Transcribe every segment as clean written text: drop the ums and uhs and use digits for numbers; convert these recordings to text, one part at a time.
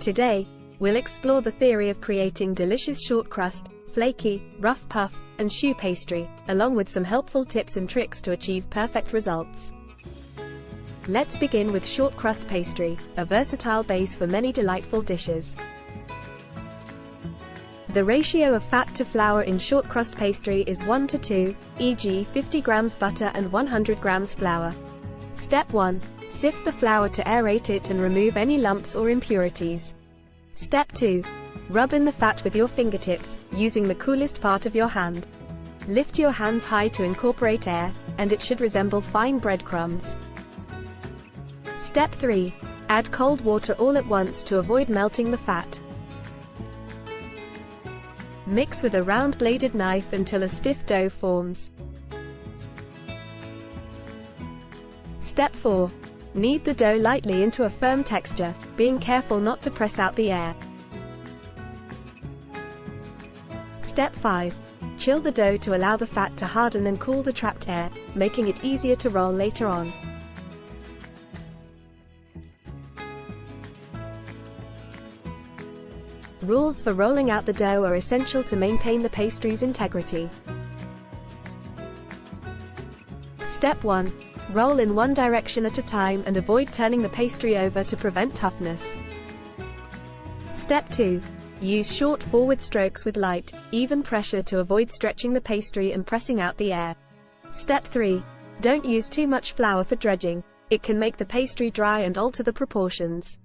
Today, we'll explore the theory of creating delicious short crust, flaky, rough puff, and choux pastry, along with some helpful tips and tricks to achieve perfect results. Let's begin with short crust pastry, a versatile base for many delightful dishes. The ratio of fat to flour in short crust pastry is 1 to 2, e.g. 50 grams butter and 100 grams flour. Step 1. Sift the flour to aerate it and remove any lumps or impurities. Step 2. Rub in the fat with your fingertips, using the coolest part of your hand. Lift your hands high to incorporate air, and it should resemble fine breadcrumbs. Step 3. Add cold water all at once to avoid melting the fat. Mix with a round-bladed knife until a stiff dough forms. Step 4. Knead the dough lightly into a firm texture, being careful not to press out the air. Step 5. Chill the dough to allow the fat to harden and cool the trapped air, making it easier to roll later on. Rules for rolling out the dough are essential to maintain the pastry's integrity. Step 1. Roll in one direction at a time and avoid turning the pastry over to prevent toughness. Step 2. Use short forward strokes with light, even pressure to avoid stretching the pastry and pressing out the air. Step 3. Don't use too much flour for dredging. It can make the pastry dry and alter the proportions.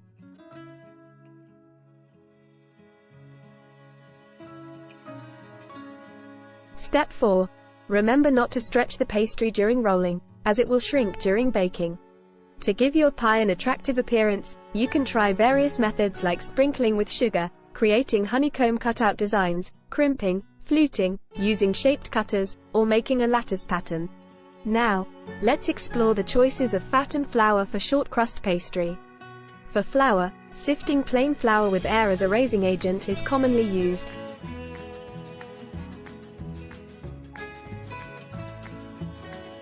Step 4. Remember not to stretch the pastry during rolling, as it will shrink during baking. To give your pie an attractive appearance, you can try various methods like sprinkling with sugar, creating honeycomb cutout designs, crimping, fluting, using shaped cutters, or making a lattice pattern. Now, let's explore the choices of fat and flour for short crust pastry. For flour, sifting plain flour with air as a raising agent is commonly used.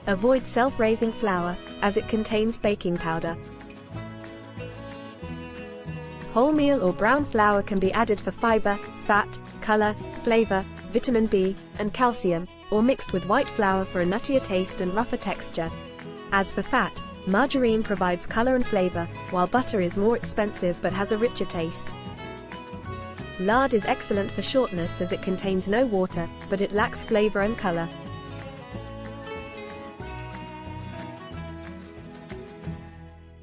Avoid self-raising flour, as it contains baking powder. Wholemeal or brown flour can be added for fiber, fat, color, flavor, vitamin B, and calcium, or mixed with white flour for a nuttier taste and rougher texture. As for fat, margarine provides color and flavor, while butter is more expensive but has a richer taste. Lard is excellent for shortness as it contains no water, but it lacks flavor and color.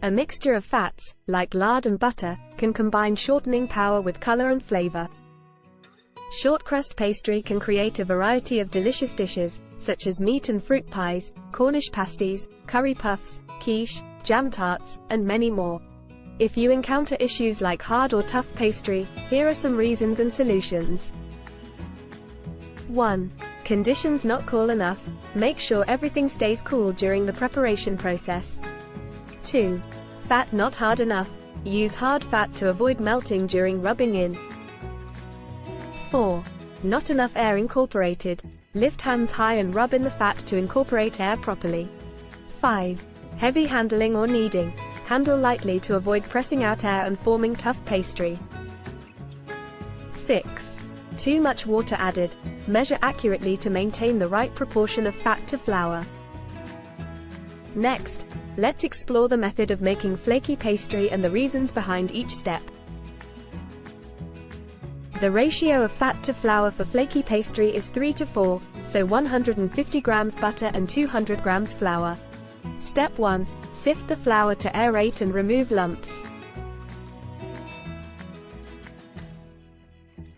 A mixture of fats, like lard and butter, can combine shortening power with color and flavor. Short crust pastry can create a variety of delicious dishes, such as meat and fruit pies, Cornish pasties, curry puffs, quiche, jam tarts, and many more. If you encounter issues like hard or tough pastry, here are some reasons and solutions. 1. Conditions not cool enough. Make sure everything stays cool during the preparation process. 2. Fat not hard enough. Use hard fat to avoid melting during rubbing in. 4. Not enough air incorporated. Lift hands high and rub in the fat to incorporate air properly. 5. Heavy handling or kneading. Handle lightly to avoid pressing out air and forming tough pastry. 6. Too much water added. Measure accurately to maintain the right proportion of fat to flour. Next, let's explore the method of making flaky pastry and the reasons behind each step. The ratio of fat to flour for flaky pastry is 3 to 4, so 150 grams butter and 200 grams flour. Step 1. Sift the flour to aerate and remove lumps.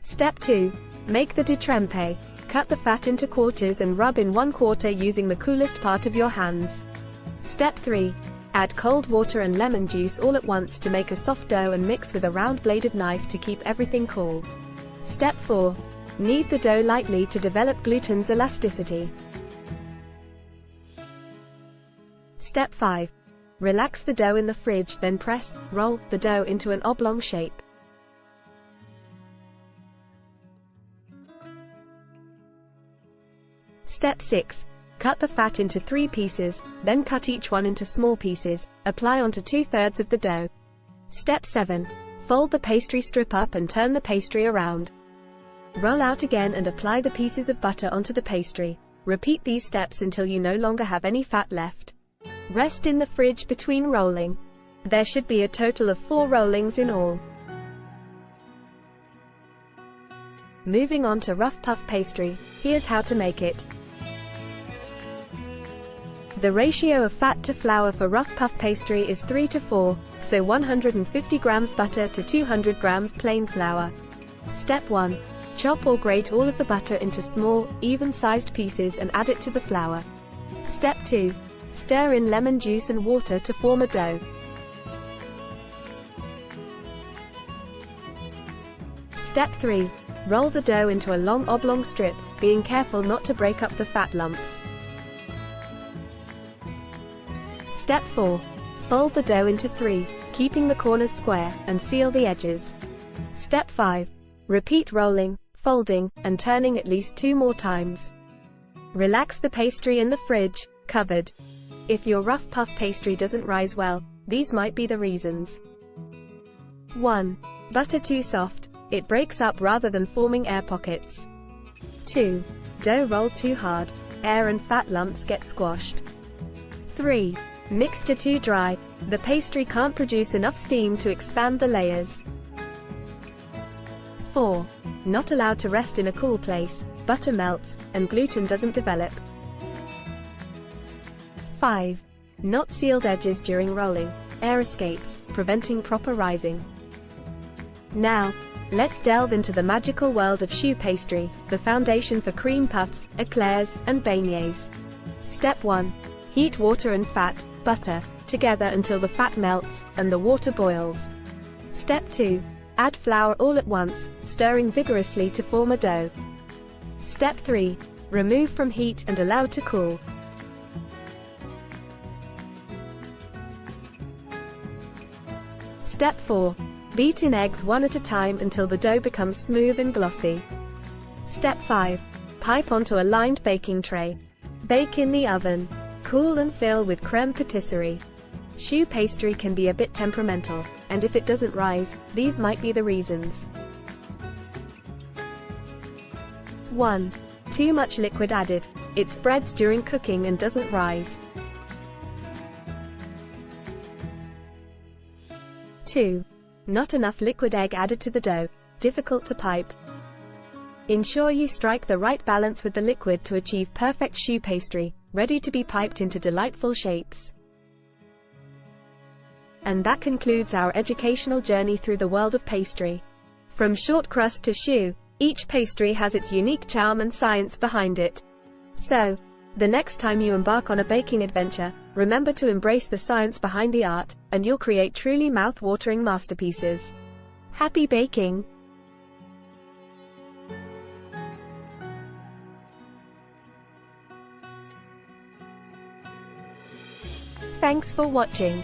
Step 2. Make the détrempé. Cut the fat into quarters and rub in 1/4 using the coolest part of your hands. Step 3. Add cold water and lemon juice all at once to make a soft dough and mix with a round-bladed knife to keep everything cool. Step 4. Knead the dough lightly to develop gluten's elasticity. Step 5. Relax the dough in the fridge, then press, roll, the dough into an oblong shape. Step 6. Cut the fat into 3 pieces, then cut each one into small pieces, apply onto 2/3 of the dough. Step 7. Fold the pastry strip up and turn the pastry around. Roll out again and apply the pieces of butter onto the pastry. Repeat these steps until you no longer have any fat left. Rest in the fridge between rolling. There should be a total of 4 rollings in all. Moving on to rough puff pastry, here's how to make it. The ratio of fat to flour for rough puff pastry is 3 to 4, so 150 grams butter to 200 grams plain flour. Step 1. Chop or grate all of the butter into small, even-sized pieces and add it to the flour. Step 2. Stir in lemon juice and water to form a dough. Step 3. Roll the dough into a long oblong strip, being careful not to break up the fat lumps. Step 4. Fold the dough into 3, keeping the corners square, and seal the edges. Step 5. Repeat rolling, folding, and turning at least 2 more times. Relax the pastry in the fridge, covered. If your rough puff pastry doesn't rise well, these might be the reasons. 1. Butter too soft. It breaks up rather than forming air pockets. 2. Dough rolled too hard. Air and fat lumps get squashed. 3. Mixture too dry. The pastry can't produce enough steam to expand the layers. 4. Not allowed to rest in a cool place. Butter melts, and gluten doesn't develop. 5. Not sealed edges during rolling. Air escapes, preventing proper rising. Now, let's delve into the magical world of choux pastry, the foundation for cream puffs, eclairs, and beignets. Step 1. Heat water and fat, butter, together until the fat melts, and the water boils. Step 2. Add flour all at once, stirring vigorously to form a dough. Step 3. Remove from heat and allow to cool. Step 4. Beat in eggs one at a time until the dough becomes smooth and glossy. Step 5. Pipe onto a lined baking tray. Bake in the oven. Cool and fill with crème patisserie. Choux pastry can be a bit temperamental, and if it doesn't rise, these might be the reasons. 1. Too much liquid added. It spreads during cooking and doesn't rise. 2. Not enough liquid egg added to the dough. Difficult to pipe. Ensure you strike the right balance with the liquid to achieve perfect choux pastry, ready to be piped into delightful shapes. And that concludes our educational journey through the world of pastry. From short crust to choux, each pastry has its unique charm and science behind it. So, the next time you embark on a baking adventure, remember to embrace the science behind the art, and you'll create truly mouth-watering masterpieces. Happy baking! Thanks for watching.